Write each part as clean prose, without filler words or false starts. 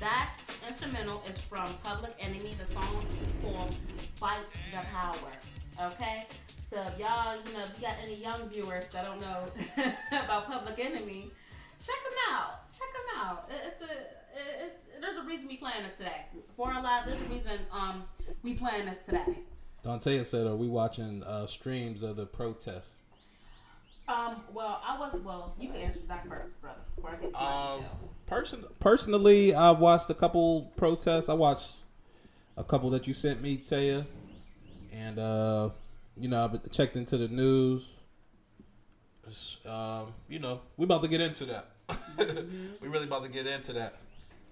That instrumental is from Public Enemy. The song is called Fight the Power. Okay? So if y'all, if you got any young viewers that don't know about Public Enemy, check them out. Check them out. There's a reason we playing this today. For our live, there's a reason we playing this today. Dante said, "Are we watching streams of the protests?" You can answer that first, brother. Before I get to my details. Personally, I watched a couple protests. I watched a couple that you sent me, Taya, and I've checked into the news. We about to get into that. Mm-hmm. We really about to get into that.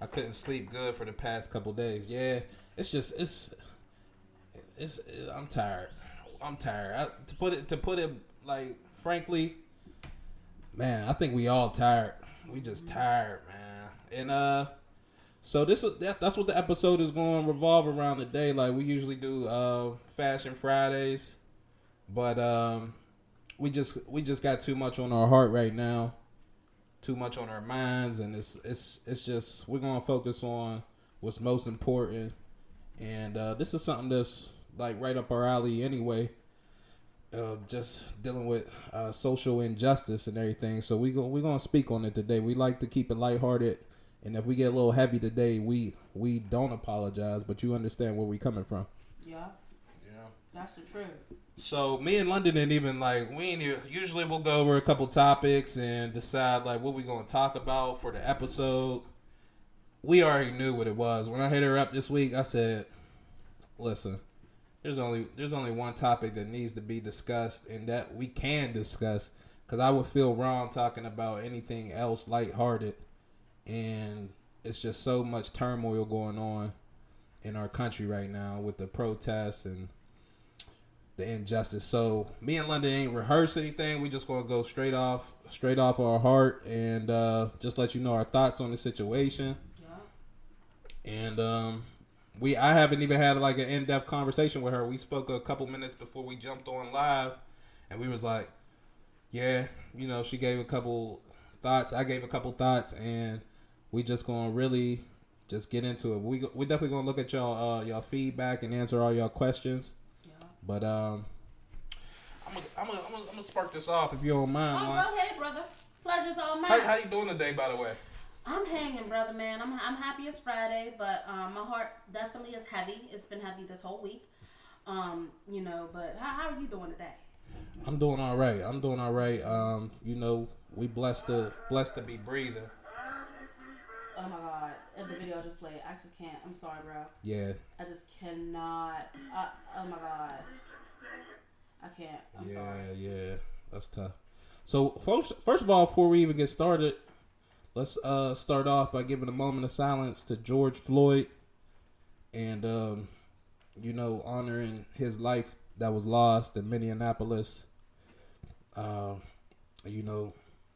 I couldn't sleep good for the past couple days. Yeah, I'm tired. To put it like frankly, man, I think we all tired. We just tired, man. And so that's what the episode is going to revolve around today. Like we usually do Fashion Fridays, but we just got too much on our heart right now, too much on our minds, and it's just we're going to focus on what's most important. And this is something that's like right up our alley anyway. Just dealing with social injustice and everything. So we're gonna speak on it today. We like to keep it lighthearted, and if we get a little heavy today, we don't apologize, but you understand where we coming from. Yeah. That's the truth. So me and London didn't even usually we'll go over a couple topics and decide like what we gonna talk about for the episode. We already knew what it was. When I hit her up this week, I said, listen, there's only one topic that needs to be discussed, and that we can discuss, because I would feel wrong talking about anything else lighthearted, and it's just so much turmoil going on in our country right now with the protests and the injustice. So me and London ain't rehearsed anything. We just gonna go straight off our heart and just let you know our thoughts on the situation. Yeah. And I haven't even had like an in-depth conversation with her. We spoke a couple minutes before we jumped on live, and we was like, yeah, she gave a couple thoughts. I gave a couple thoughts, and we just gonna really just get into it. We definitely gonna look at y'all feedback and answer all y'all questions. Yeah. But I'm gonna spark this off if you don't mind. Go ahead, brother. Pleasure's all mine. How you doing today, by the way? I'm hanging, brother, man. I'm happy it's Friday, but my heart definitely is heavy. It's been heavy this whole week. But how are you doing today? I'm doing all right. We blessed to be breathing. Oh my God! The video I just played, I just can't. I'm sorry, bro. Yeah. I just cannot. Oh my God. I can't. I'm sorry. Yeah. That's tough. So, first of all, before we even get started, let's start off by giving a moment of silence to George Floyd and, honoring his life that was lost in Minneapolis.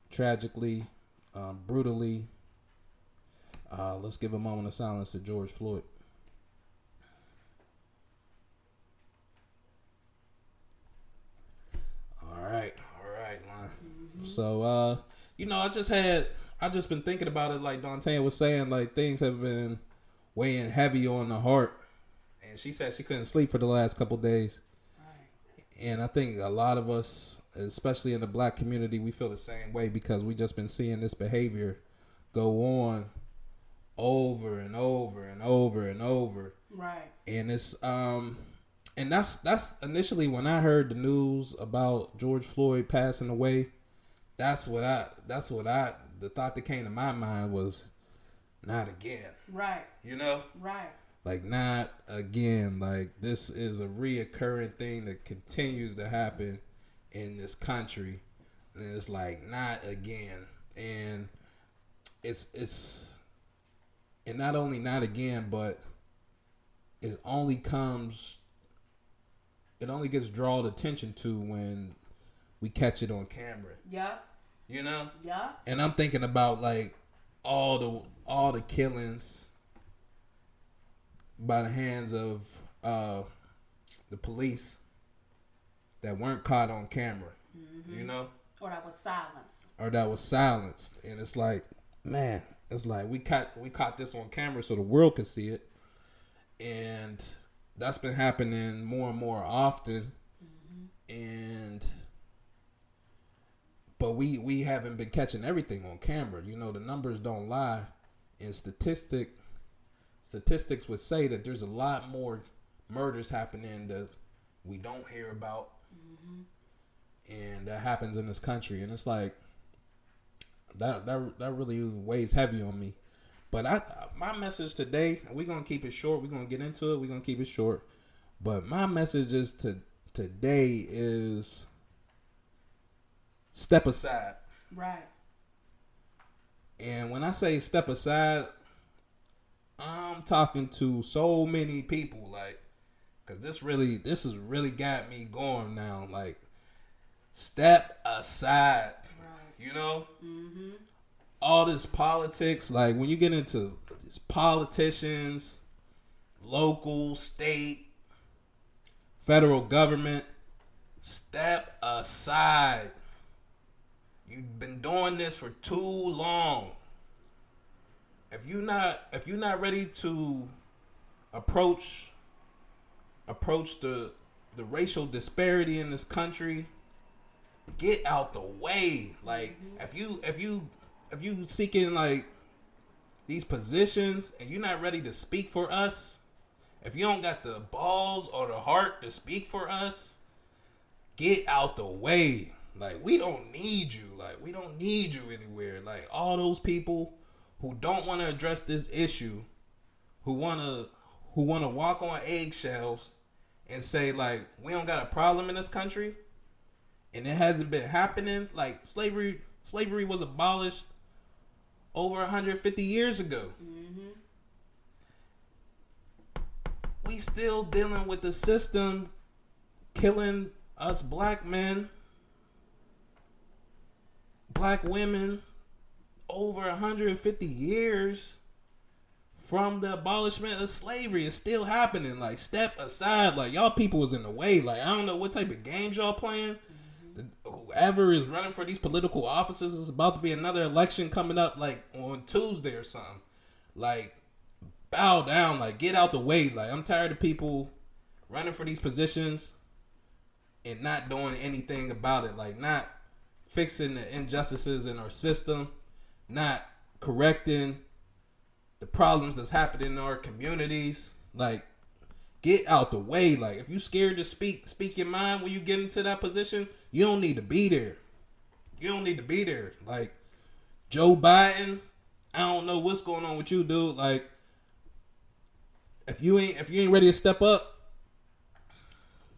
Tragically, brutally. Let's give a moment of silence to George Floyd. All right, man. Mm-hmm. So, I just been thinking about it, like Dante was saying, like things have been weighing heavy on the heart, and she said she couldn't sleep for the last couple days. Right. And I think a lot of us, especially in the black community, we feel the same way because we just been seeing this behavior go on over and over and over and over. Right. And it's and that's initially when I heard the news about George Floyd passing away. The thought that came to my mind was, not again. Right. Right. Like, not again. Like, this is a reoccurring thing that continues to happen in this country. And it's like, not again. And it's and not only not again, but it only gets drawn attention to when we catch it on camera. Yeah. Yeah. And I'm thinking about like all the killings by the hands of the police that weren't caught on camera. Mm-hmm. Or that was silenced. And it's like, man, it's like we caught this on camera so the world could see it, and that's been happening more and more often, and but we haven't been catching everything on camera. You know, the numbers don't lie, and statistics would say that there's a lot more murders happening that we don't hear about, and that happens in this country, and it's like that really weighs heavy on me. But my message today, we're gonna keep it short. We're gonna get into it. We're gonna keep it short. But my message is today is step aside. Right. And when I say step aside, I'm talking to so many people, like, cause this has really got me going now. Like, step aside. Right. You know? Mm-hmm. All this politics, like when you get into these politicians, local, state, federal government, step aside. You've been doing this for too long. If you're not ready to approach the racial disparity in this country, get out the way. Like if you seeking like these positions and you're not ready to speak for us, if you don't got the balls or the heart to speak for us, get out the way. Like, we don't need you. Like, we don't need you anywhere. Like, all those people who don't want to address this issue, who want to walk on eggshells and say, like, we don't got a problem in this country, and it hasn't been happening. Like, slavery was abolished over 150 years ago. Mm-hmm. We still dealing with the system killing us black men, black women, over 150 years from the abolishment of slavery. It's still happening. Like, step aside. Like, y'all people was in the way. Like, I don't know what type of games y'all playing. Whoever is running for these political offices, is about to be another election coming up, like, on Tuesday or something. Like, bow down. Like, get out the way. Like, I'm tired of people running for these positions and not doing anything about it. Like, not fixing the injustices in our system, not correcting the problems that's happening in our communities. Like, get out the way. Like, if you scared to speak your mind when you get into that position, you don't need to be there. You don't need to be there. Like, Joe Biden, I don't know what's going on with you, dude. Like, if you ain't ready to step up,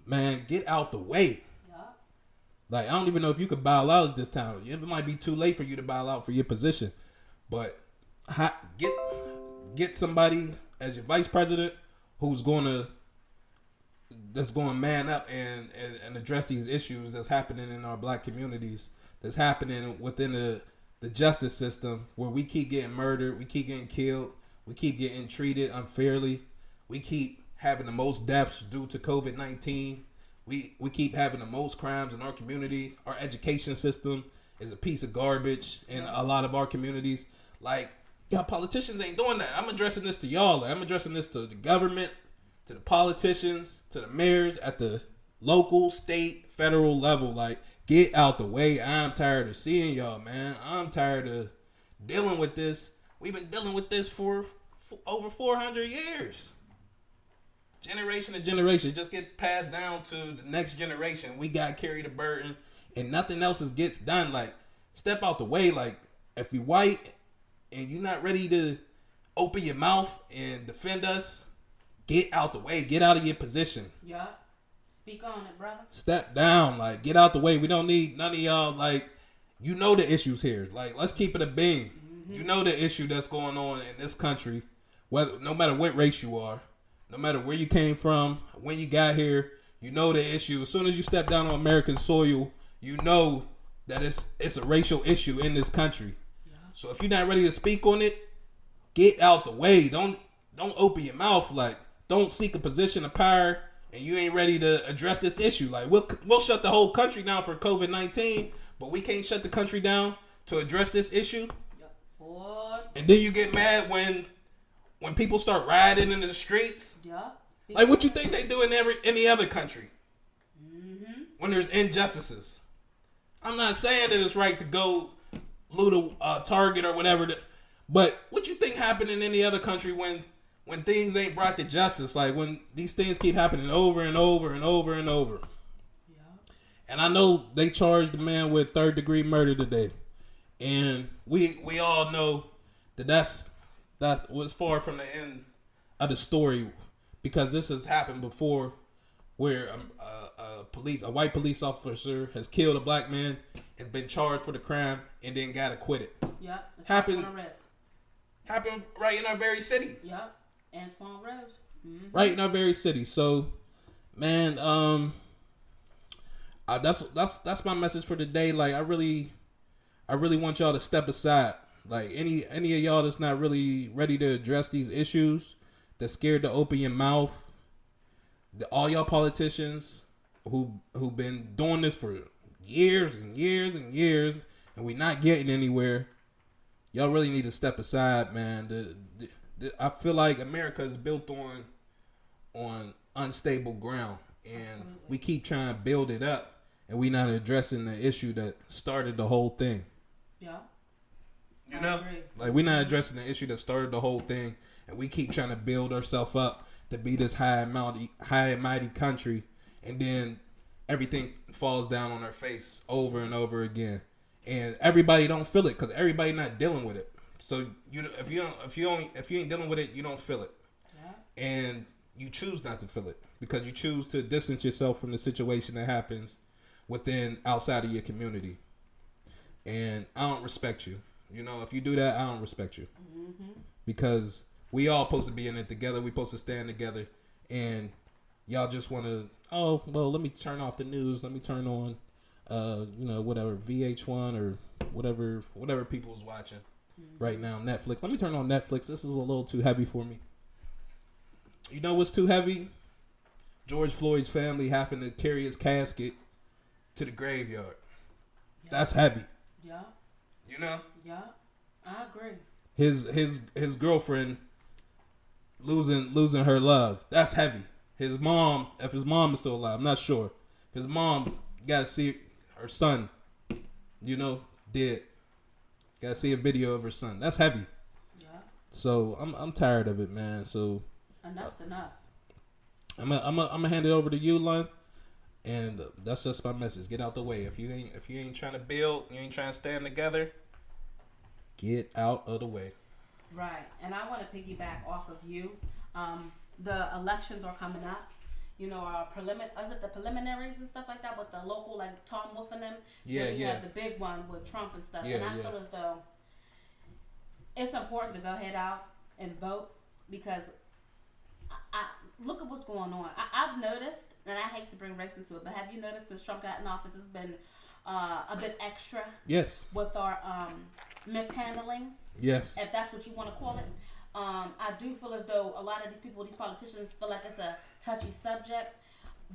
man, get out the way. Like, I don't even know if you could bow out at this time. It might be too late for you to bow out for your position. But get somebody as your vice president who's that's going to man up and address these issues that's happening in our black communities, that's happening within the justice system, where we keep getting murdered, we keep getting killed, we keep getting treated unfairly, we keep having the most deaths due to COVID-19. We keep having the most crimes in our community. Our education system is a piece of garbage in a lot of our communities. Like, y'all politicians ain't doing that. I'm addressing this to y'all. Like, I'm addressing this to the government, to the politicians, to the mayors at the local, state, federal level. Like, get out the way. I'm tired of seeing y'all, man. I'm tired of dealing with this. We've been dealing with this for over 400 years. Generation to generation, just get passed down to the next generation. We got to carry the burden, and nothing else gets done. Like, step out the way. Like, if you white and you're not ready to open your mouth and defend us, get out the way. Get out of your position. Yeah. Speak on it, brother. Step down. Like, get out the way. We don't need none of y'all. Like, you know the issues here. Like, let's keep it a beam. Mm-hmm. You know the issue that's going on in this country, no matter what race you are. No matter where you came from, when you got here, you know the issue. As soon as you step down on American soil, you know that it's a racial issue in this country. Yeah. So if you're not ready to speak on it, get out the way. Don't open your mouth. Like, don't seek a position of power and you ain't ready to address this issue. Like, we'll shut the whole country down for COVID-19, but we can't shut the country down to address this issue. Boy, And then you get mad when people start rioting in the streets. Yup. Like, what you think they do in any other country? Mm-hmm. When there's injustices. I'm not saying that it's right to go loot a Target or whatever. But what you think happened in any other country when things ain't brought to justice? Like, when these things keep happening over and over and over and over. Yeah. And I know they charged the man with third-degree murder today. And we all know that was far from the end of the story, because this has happened before, where a white police officer has killed a black man and been charged for the crime and then got acquitted. Yep. Happened right in our very city. Yep. Antoine Rose. Mm-hmm. Right in our very city. So, man, that's my message for today. Like, I really want y'all to step aside. Like, any of y'all that's not really ready to address these issues, that's scared to open your mouth, all y'all politicians who've been doing this for years and years and years, and we not getting anywhere, y'all really need to step aside, man. I feel like America is built on unstable ground, and Absolutely. we keep trying to build it up, and we not addressing the issue that started the whole thing. Yeah. You know, like, we're not addressing the issue that started the whole thing, and we keep trying to build ourselves up to be this high and mighty country, and then everything falls down on our face over and over again, and everybody don't feel it because everybody not dealing with it. So if you ain't dealing with it, you don't feel it, Yeah. and you choose not to feel it because you choose to distance yourself from the situation that happens outside of your community, and I don't respect you. You know, if you do that, I don't respect you. Mm-hmm. Because we all supposed to be in it together. We supposed to stand together. And y'all just want to, oh, well, let me turn off the news. Let me turn on, whatever, VH1 or whatever people's watching right now, Netflix. Let me turn on Netflix. This is a little too heavy for me. You know what's too heavy? George Floyd's family having to carry his casket to the graveyard. Yeah. That's heavy. Yeah. You know? Yeah. I agree. His girlfriend losing her love. That's heavy. If his mom is still alive, I'm not sure. If his mom gotta see her son, dead. Gotta see a video of her son. That's heavy. Yeah. So I'm tired of it, man. So enough's enough. I'm gonna hand it over to you, Lon. And that's just my message. Get out the way. If you ain't trying to build, you ain't trying to stand together, get out of the way. Right. And I want to piggyback off of you. The elections are coming up. You know, the preliminaries and stuff like that with the local, like Tom Wolf and them. Yeah, then we yeah. have the big one with Trump and stuff. Yeah, and I yeah. feel as though it's important to go ahead out and vote because I look at what's going on. I've noticed, and I hate to bring race into it, but have you noticed since Trump got in office, it's been a bit extra? Yes. With our mishandlings. Yes. If that's what you want to call it. I do feel as though a lot of these politicians feel like it's a touchy subject,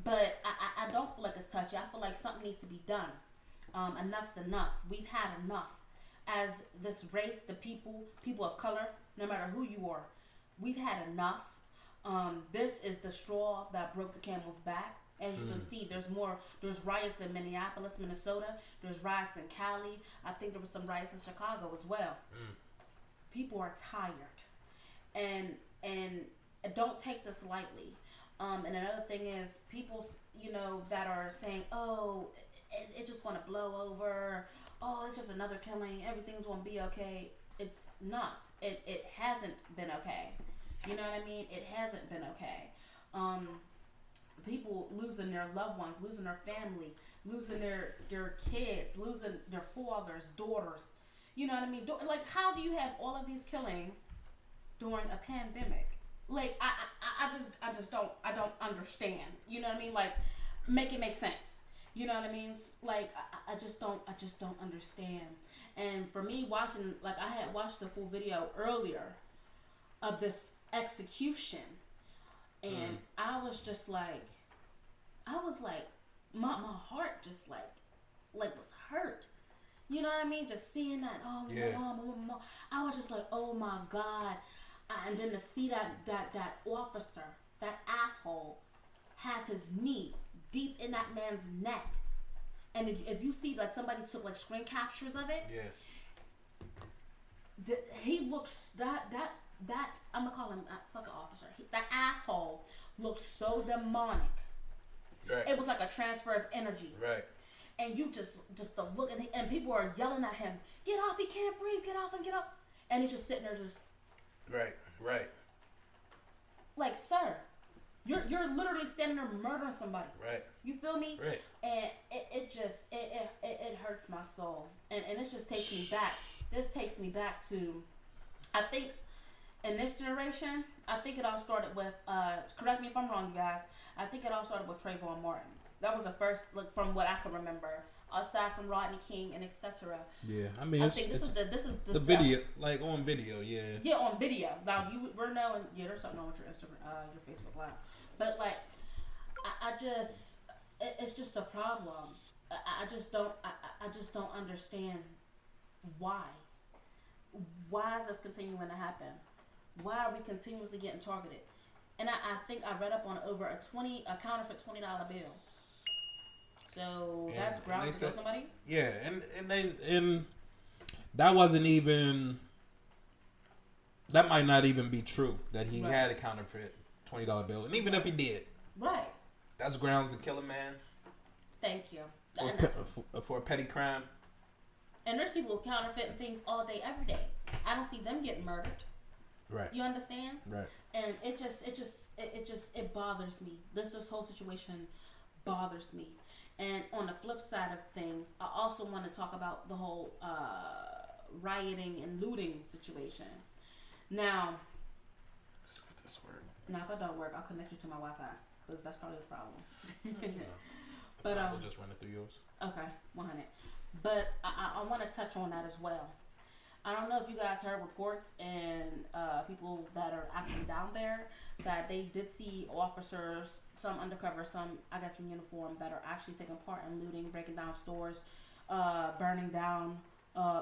but I don't feel like it's touchy. I feel like something needs to be done. Enough's enough. We've had enough. As this race, the people of color, no matter who you are, we've had enough. This is the straw that broke the camel's back. As you can see, there's riots in Minneapolis, Minnesota. There's riots in Cali. I think there was some riots in Chicago as well. People are tired. And don't take this lightly. And another thing is people, that are saying, oh, it's just going to blow over. Oh, it's just another killing. Everything's going to be okay. It's not. It hasn't been okay. You know what I mean? It hasn't been okay. People losing their loved ones, losing their family, losing their kids, losing their fathers, daughters. You know what I mean? Like, how do you have all of these killings during a pandemic? Like, I just don't understand. You know what I mean? Like, make it make sense. You know what I mean? Like, I just don't understand. And for me watching, like, I had watched the full video earlier of this execution, and I was just like, my heart just like was hurt. You know what I mean? Just seeing that, I was just like, oh my God. And then to see that officer, that asshole, have his knee deep in that man's neck. And if you see, like, somebody took, like, screen captures of it. Yeah. He looks, that I'm gonna call him a fucking officer. That asshole looks so demonic. Right. It was like a transfer of energy. Right. And you just the look, and people are yelling at him, get off, he can't breathe, get off and get up. And he's just sitting there just. Right. Like, sir, you're literally standing there murdering somebody. Right. You feel me? Right. And it hurts my soul. And it just takes me back. This takes me back to, I think, in this generation, I think it all started with, correct me if I'm wrong, you guys, I think it all started with Trayvon Martin. That was the first, like, from what I can remember, aside from Rodney King and etc. Yeah, I mean, I think this is the video, like on video, yeah. Yeah, on video. Now we're knowing, there's something wrong with your Instagram, your Facebook Live, but like, I just, it's just a problem. I just don't understand why. Why is this continuing to happen? Why are we continuously getting targeted? And I think I read up on over a counterfeit $20 bill. So that's grounds to kill somebody? Yeah, and that wasn't even, that might not even be true that he had a counterfeit $20 bill. And even if he did. Right. That's grounds to kill a man. Thank you. For a petty crime. And there's people counterfeiting things all day, every day. I don't see them getting murdered. Right. You understand? Right. And it bothers me. This whole situation bothers me. And on the flip side of things, I also want to talk about the whole rioting and looting situation. Now, if this works. Now, if it don't work, I'll connect you to my Wi-Fi because that's probably a problem. But we'll just run it through yours. Okay, 100. But I want to touch on that as well. I don't know if you guys heard reports and people that are actually down there that they did see officers, some undercover, some I guess in uniform, that are actually taking part in looting, breaking down stores, burning down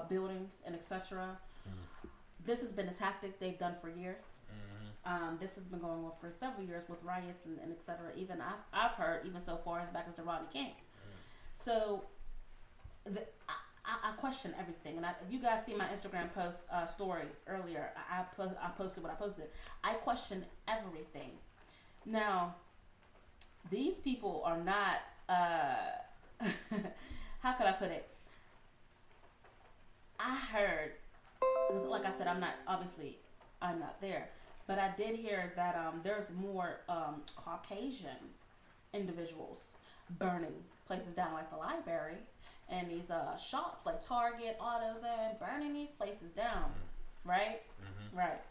buildings, and etc. Mm-hmm. This has been a tactic they've done for years. Mm-hmm. This has been going on for several years with riots and etc. Even I've heard even so far as back as the Rodney King. Mm-hmm. So I question everything, and if you guys see my Instagram post story earlier, I posted what I posted. I question everything. Now, these people are not. How could I put it? I heard, because like I said, I'm not there, but I did hear that there's more Caucasian individuals burning places down, like the library. And these shops like Target, AutoZone, burning these places down, right? Mm-hmm. Right.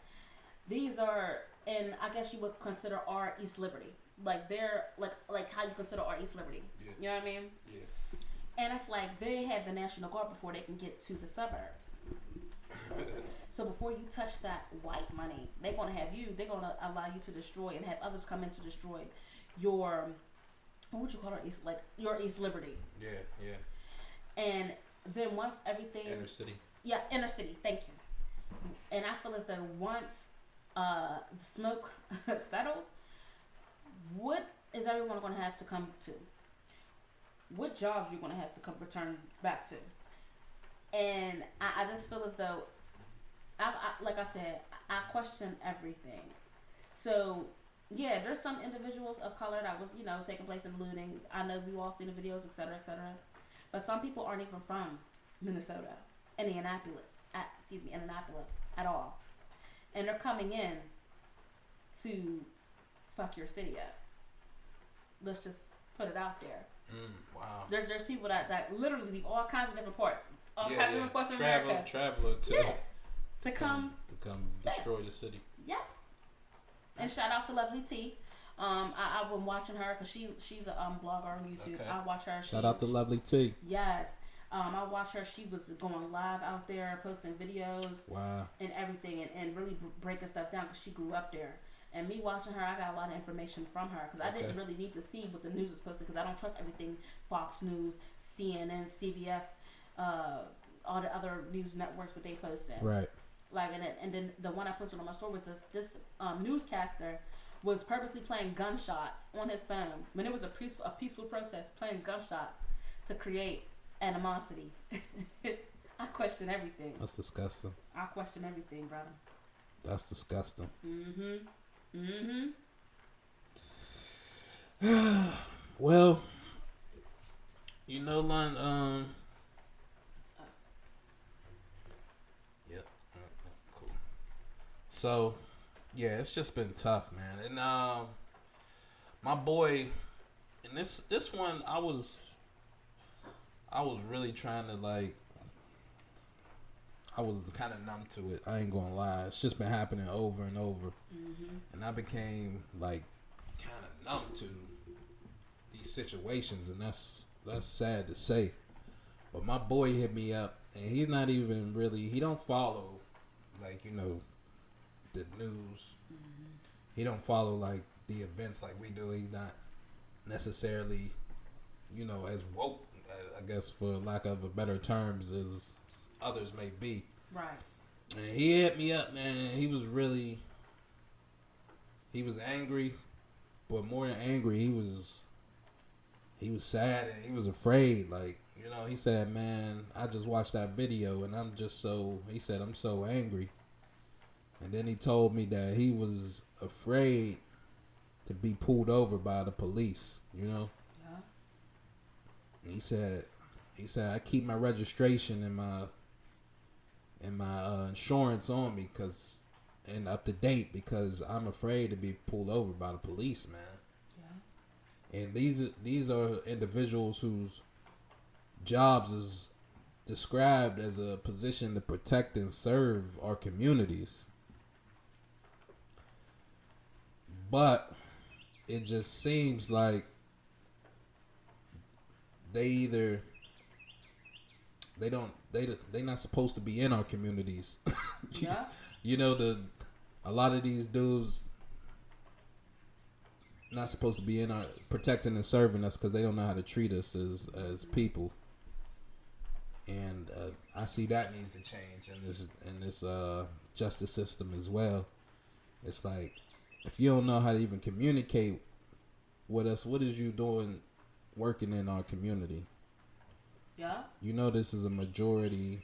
These are, and I guess you would consider our East Liberty, like they're like how you consider our East Liberty. Yeah. You know what I mean? Yeah. And it's like they have the National Guard before they can get to the suburbs. So before you touch that white money, they're gonna allow you to destroy and have others come in to destroy your, what would you call it? Your East Liberty. Yeah. Yeah. And then once everything... Inner city. Yeah, inner city. Thank you. And I feel as though once the smoke settles, what is everyone going to have to come to? What jobs you're going to have to return back to? And I just feel as though, like I said, I question everything. So, yeah, there's some individuals of color that was, taking place in looting. I know we've all seen the videos, et cetera, et cetera. But some people aren't even from Minnesota, Indianapolis at all. And they're coming in to fuck your city up. Let's just put it out there. Wow. There's people that literally leave all kinds of different parts. All kinds of different parts of America. Traveler to come destroy the city. Yep. And shout out to Lovely T. I've been watching her because she's a blogger on YouTube. Okay. I watch her. Shout out to Lovely T. Yes. I watch her. She was going live out there, posting videos. Wow. And everything, and really breaking stuff down because she grew up there. And me watching her, I got a lot of information from her because I didn't really need to see what the news was posted because I don't trust everything Fox News, CNN, CBS, all the other news networks what they posted. Right. Like and then the one I posted on my story was this newscaster was purposely playing gunshots on his phone when it was a peaceful protest, playing gunshots to create animosity. I question everything. That's disgusting. I question everything, brother. That's disgusting. Well, you know, Lon, yep, cool. So, yeah, it's just been tough, man. And my boy, and this one, I was really trying to like. I was kind of numb to it. I ain't gonna lie. It's just been happening over and over, and I became like kind of numb to these situations, and that's sad to say. But my boy hit me up, and he's not even really. He don't follow, like, you know, the news. He don't follow like the events like we do. He's not necessarily, you know, as woke, I guess, for lack of a better terms, as others may be. Right. And he hit me up, man. He was angry, but more than angry, he was sad and he was afraid. Like, you know, he said, man, I just watched that video and I'm so angry. And then he told me that he was afraid to be pulled over by the police, you know? Yeah. And he said, I keep my registration and my insurance on me and up to date because I'm afraid to be pulled over by the police, man. Yeah. And these are individuals whose jobs is described as a position to protect and serve our communities. But it just seems like they're not supposed to be in our communities. Yeah. You know, a lot of these dudes not supposed to be in our protecting and serving us because they don't know how to treat us as people. And I see that needs to change in this justice system as well. It's like, if you don't know how to even communicate with us, what is you doing working in our community? Yeah. You know, this is a majority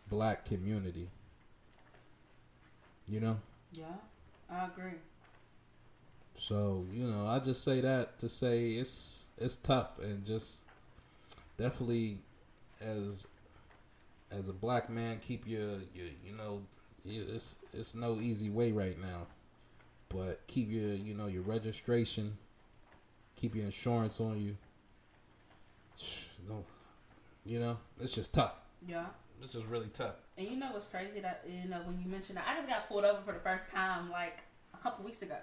black community. You know? Yeah, I agree. So, you know, I just say that to say it's tough, and just definitely as a black man, keep your you know, it's no easy way right now. But keep your registration, keep your insurance on you. No, you know, it's just tough. Yeah. It's just really tough. And you know what's crazy that, you know, when you mentioned that, I just got pulled over for the first time like a couple weeks ago.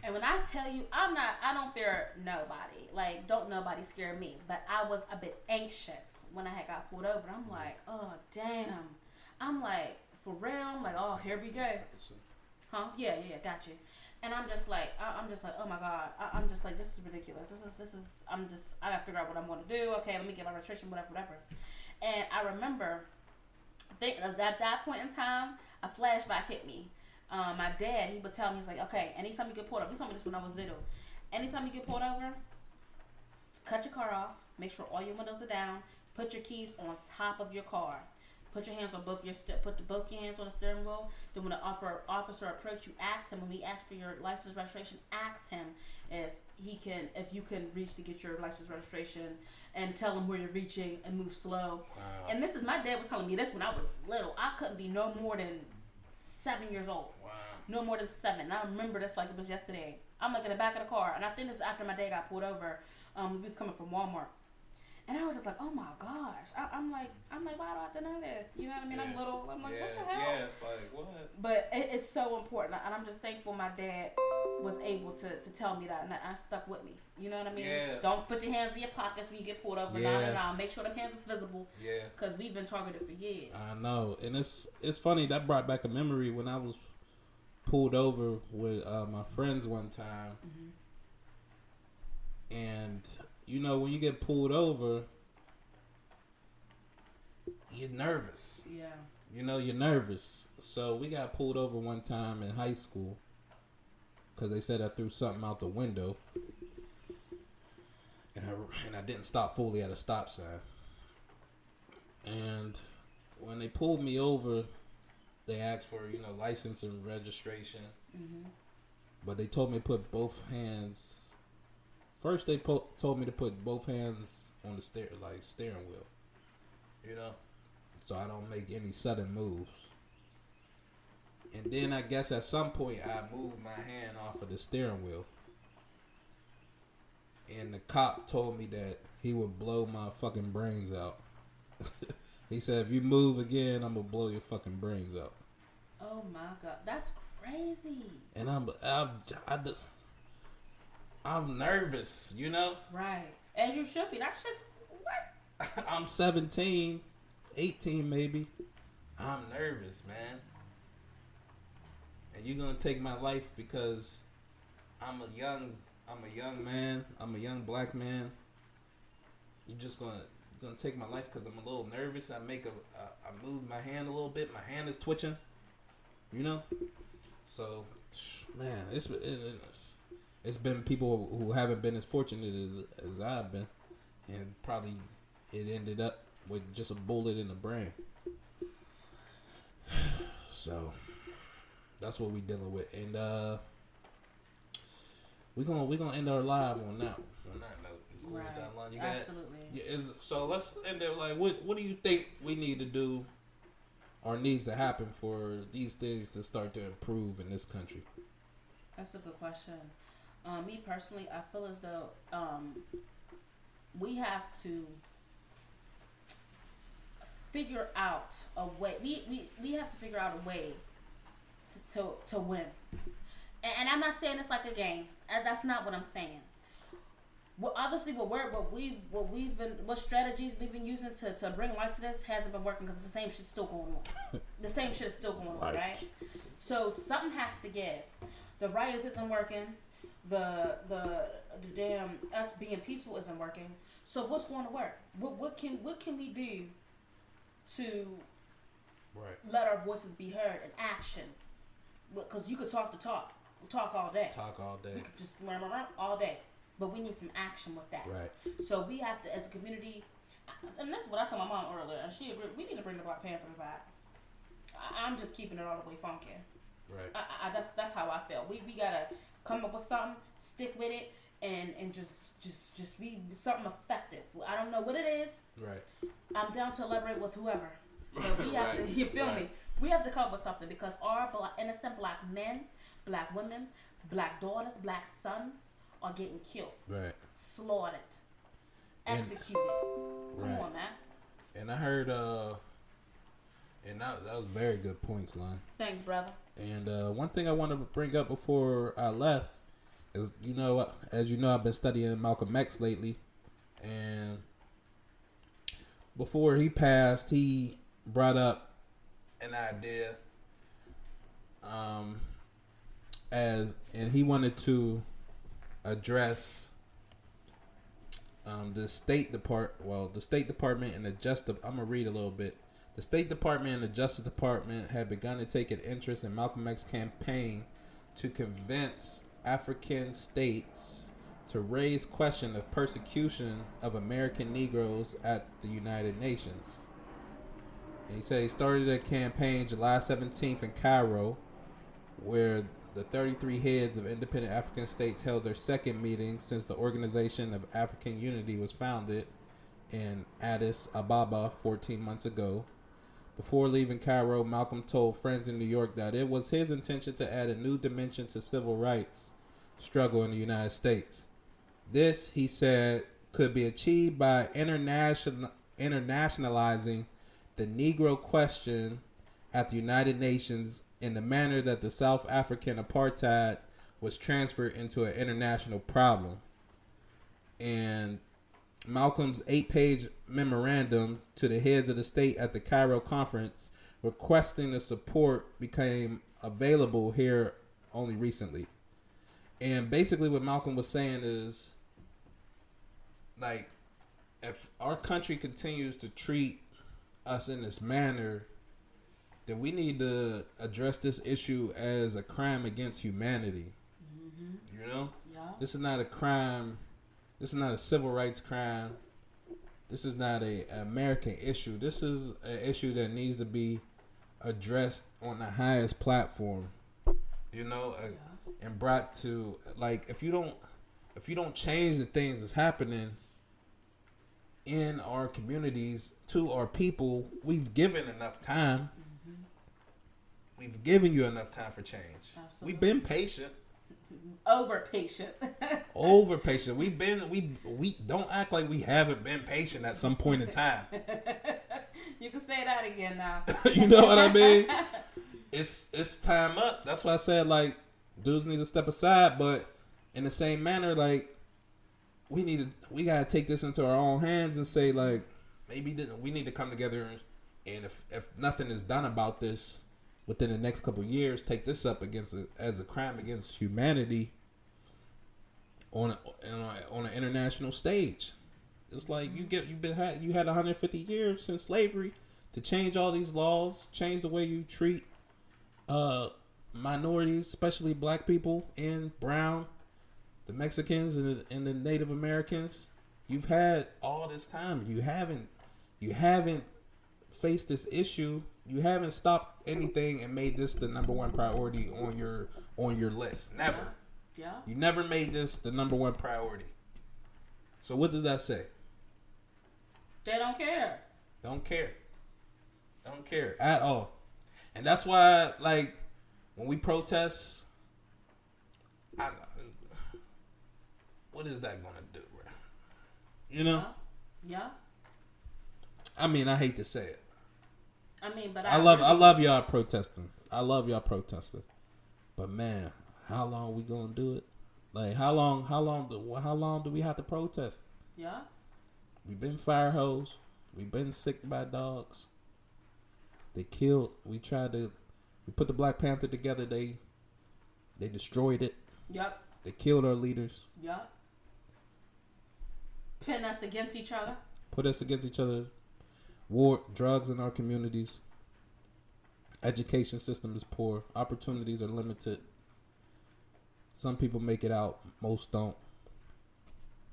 And when I tell you, I don't fear nobody. Like, don't nobody scare me. But I was a bit anxious when I had got pulled over. I'm like, oh, damn. I'm like, for real? I'm like, oh, here we go. Huh? Yeah, got you. And I'm just like, oh my God. I'm just like, this is ridiculous. I gotta figure out what I'm gonna do. Okay, let me get my registration, whatever. And I remember, at that point in time, a flashback hit me. My dad, he would tell me, he's like, okay, anytime you get pulled over, he told me this when I was little. Anytime you get pulled over, cut your car off, make sure all your windows are down, put your keys on top of your car. Put your hands on both your hands on the steering wheel. Then when the officer approach you, ask him. When we ask for your license registration, ask him if you can reach to get your license registration, and tell him where you're reaching and move slow. Wow. And my dad was telling me this when I was little. I couldn't be no more than 7 years old. Wow. No more than 7. And I remember this like it was yesterday. I'm like in the back of the car, and I think this is after my dad got pulled over. We was coming from Walmart. And I was just like, oh my gosh. I'm like, why do I have to know this? You know what I mean? Yeah. I'm little. I'm like, what the hell? Yeah, it's like, what? But it's so important. And I'm just thankful my dad was able to tell me that. And that stuck with me. You know what I mean? Yeah. Don't put your hands in your pockets when you get pulled over. Yeah. No. Make sure the hands is visible. Yeah. Because we've been targeted for years. I know. And it's funny. That brought back a memory when I was pulled over with my friends one time. Mm-hmm. And... you know, when you get pulled over, you're nervous. Yeah. You know, you're nervous. So we got pulled over one time in high school because they said I threw something out the window, and I didn't stop fully at a stop sign. And when they pulled me over, they asked for, license and registration. Mm-hmm. But they told me to put both hands. First, they told me to put both hands on the steering wheel. So I don't make any sudden moves. And then I guess at some point I moved my hand off of the steering wheel. And the cop told me that he would blow my fucking brains out. He said, if you move again, I'm going to blow your fucking brains out. Oh my God. That's crazy. And I'm nervous, Right. As you should be. That shit's what? I'm 17, 18 maybe. I'm nervous, man. And you're gonna take my life because I'm a young man. I'm a young black man. You're just gonna take my life because I'm a little nervous. I move my hand a little bit. My hand is twitching. So, man, it's been people who haven't been as fortunate as I've been, and probably it ended up with just a bullet in the brain. So that's what we dealing with, and we gonna end our live on that note. Right. You Absolutely. So let's end it. Like, what do you think we need to do, or needs to happen for these things to start to improve in this country? That's a good question. Me personally, I feel as though we have to figure out a way. We have to figure out a way to win. And I'm not saying it's like a game. That's not what I'm saying. Well, obviously, what strategies we've been using to bring light to this hasn't been working because the same shit's still going on. The same shit is still going on, right? So something has to give. The riots isn't working. The damn us being peaceful isn't working. So what's going to work? What can we do to let our voices be heard in action? Because you could talk all day. You could just all day. But we need some action with that. Right. So we have to, as a community, and this is what I told my mom earlier, and she agreed, we need to bring the Black Panthers back. I'm just keeping it all the way funky. Right. That's how I feel. We gotta come up with something, stick with it, and just be something effective. I don't know what it is. Right. I'm down to elaborate with whoever. So we have to, you feel me? We have to come up with something because our innocent black men, black women, black daughters, black sons are getting killed, slaughtered, executed. Come on, man. And I heard, and that was very good points, Lon. Thanks, brother. And one thing I want to bring up before I left is, as you know, I've been studying Malcolm X lately, and before he passed, he brought up an idea, and he wanted to address the State Department and the Justice. I'm gonna read a little bit. The State Department and the Justice Department had begun to take an interest in Malcolm X's campaign to convince African states to raise question of persecution of American Negroes at the United Nations. And he said he started a campaign July 17th in Cairo, where the 33 heads of independent African states held their second meeting since the Organization of African Unity was founded in Addis Ababa 14 months ago. Before leaving Cairo, Malcolm told friends in New York that it was his intention to add a new dimension to civil rights struggle in the United States. This, he said, could be achieved by internationalizing the Negro question at the United Nations in the manner that the South African apartheid was transferred into an international problem. And Malcolm's 8-page memorandum to the heads of the state at the Cairo conference requesting the support became available here only recently. And basically what Malcolm was saying is, like, if our country continues to treat us in this manner, then we need to address this issue as a crime against humanity. Mm-hmm. You know? Yeah. This is not a crime. This is not a civil rights crime. This is not an American issue. This is an issue that needs to be addressed on the highest platform. You know, and brought to, like, if you don't change the things that's happening in our communities to our people, we've given enough time. Mm-hmm. We've given you enough time for change. Absolutely. We've been patient. Over patient. Over patient. We don't act like we haven't been patient at some point in time. You can say that again now. You know what I mean? It's time up. That's why I said, like, dudes need to step aside, but in the same manner, like, we gotta take this into our own hands and say, like, maybe we need to come together and if nothing is done about this within the next couple of years, take this up as a crime against humanity on an international stage. It's like you had 150 years since slavery to change all these laws, change the way you treat minorities, especially black people and brown, the Mexicans and the Native Americans. You've had all this time. You haven't faced this issue. You haven't stopped anything and made this the number one priority on your list. Never. Yeah. You never made this the number one priority. So what does that say? They don't care. Don't care at all. And that's why, like, when we protest, what is that gonna do, bro? You know? Yeah. I mean, I hate to say it. I mean, but I love y'all protesting. I love y'all protesting. But man, how long we gonna do it? Like, how long do we have to protest? Yeah. We've been fire hose. We've been sick by dogs. They killed. We put the Black Panther together. They destroyed it. Yep. They killed our leaders. Yep. Pin us against each other. Put us against each other. War, drugs in our communities. Education system is poor. Opportunities are limited. Some people make it out. Most don't.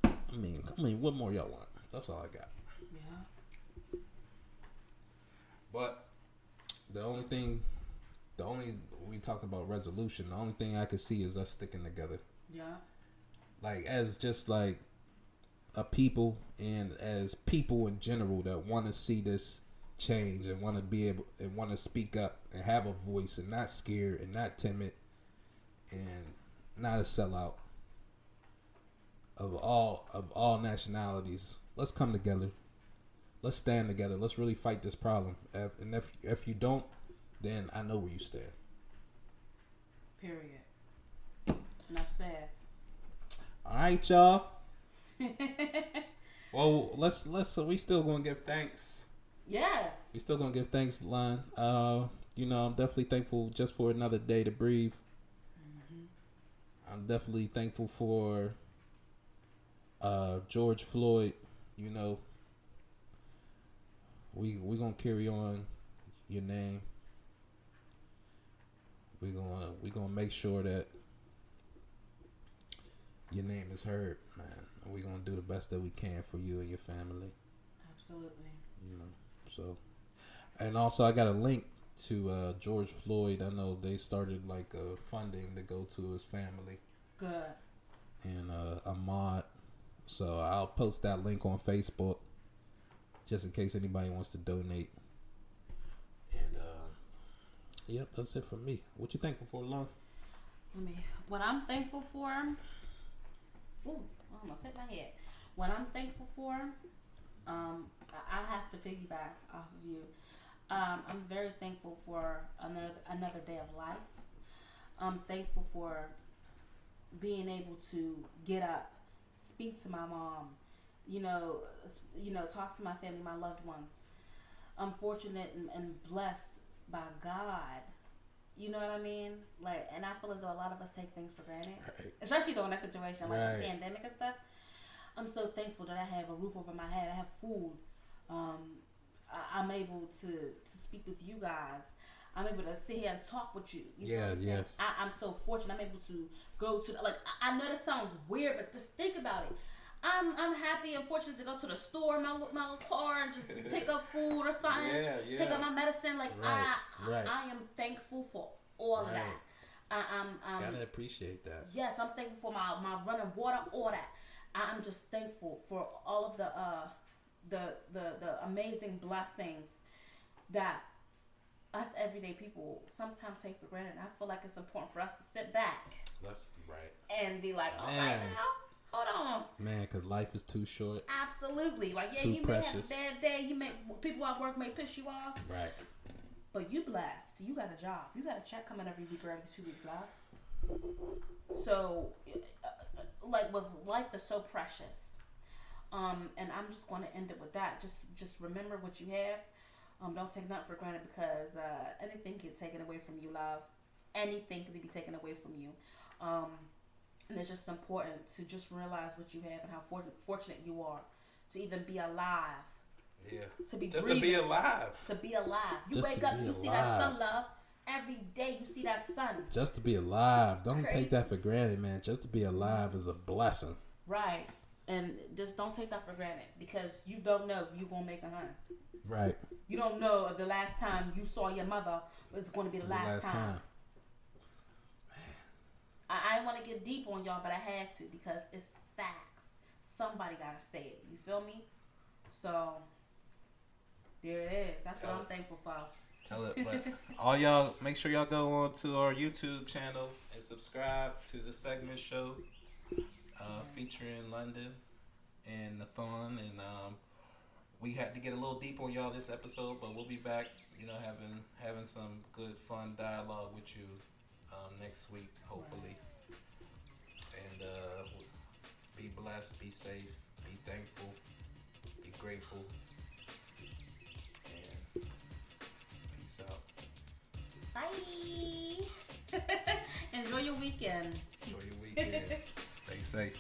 I mean, what more y'all want? That's all I got. Yeah. But we talked about resolution. The only thing I can see is us sticking together. Yeah. Like, as just like a people and as people in general that want to see this change and want to be able and want to speak up and have a voice and not scared and not timid and not a sellout of all nationalities. Let's come together. Let's stand together. Let's really fight this problem. If you don't, then I know where you stand. Period. Enough said. All right, y'all. Well, let's. We still gonna give thanks. Yes. We still gonna give thanks, Lon. You know, I'm definitely thankful just for another day to breathe. Mm-hmm. I'm definitely thankful for George Floyd. You know, we gonna carry on your name. We gonna make sure that your name is heard, man. And we gonna do the best that we can for you and your family. Absolutely. You know, so, and also I got a link to George Floyd. I know they started like funding to go to his family. Good. And Ahmad. So I'll post that link on Facebook just in case anybody wants to donate. And yep, that's it for me. What you thankful for, Lon? What I'm thankful for. Ooh, I almost hit my head. What I'm thankful for, I have to piggyback off of you. I'm very thankful for another day of life. I'm thankful for being able to get up, speak to my mom, talk to my family, my loved ones. I'm fortunate and blessed by God. You know what I mean? Like, and I feel as though a lot of us take things for granted, right. Especially during that situation, like the pandemic and stuff. I'm so thankful that I have a roof over my head. I have food. I'm able to speak with you guys. I'm able to sit here and talk with you. You Yeah, yes. I'm so fortunate. I'm able to go to like. I know this sounds weird, but just think about it. I'm happy and fortunate to go to the store in my little car and just pick up food or something. Yeah. Pick up my medicine. Like Right. I am thankful for all of that. I'm gotta appreciate that. Yes, I'm thankful for my running water, all that. I'm just thankful for all of the amazing blessings that us everyday people sometimes take for granted. I feel like it's important for us to sit back. That's right. And be like, all right now, hold on. Man, because life is too short. Absolutely. Like, too you precious. may have a bad day. People at work may piss you off. Right. But you blessed. You got a job. You got a check coming every week or every 2 weeks, love. So, like with life is so precious. And I'm just going to end it with that. Just remember what you have. Don't take nothing for granted because anything can get taken away from you, love. Anything can be taken away from you. And it's just important to just realize what you have and how fortunate you are to even be alive. Yeah. To be just breathing, to be alive. To be alive. You just wake up, you see that sun, love. Every day you see that sun. Just to be alive. Don't take that for granted, man. Just to be alive is a blessing. Right. And just don't take that for granted because you don't know if you're going to make a hun. Right. You don't know if the last time you saw your mother was going to be the last time. I didn't want to get deep on y'all, but I had to because it's facts. Somebody got to say it. You feel me? So, there it is. That's what I'm thankful for. Tell it. But all y'all, make sure y'all go on to our YouTube channel and subscribe to the segment show featuring London and Nathan. And we had to get a little deep on y'all this episode, but we'll be back, having some good, fun dialogue with you next week, hopefully. And be blessed, be safe, be thankful, be grateful, and peace out. Bye. Enjoy your weekend. Enjoy your weekend. Stay safe.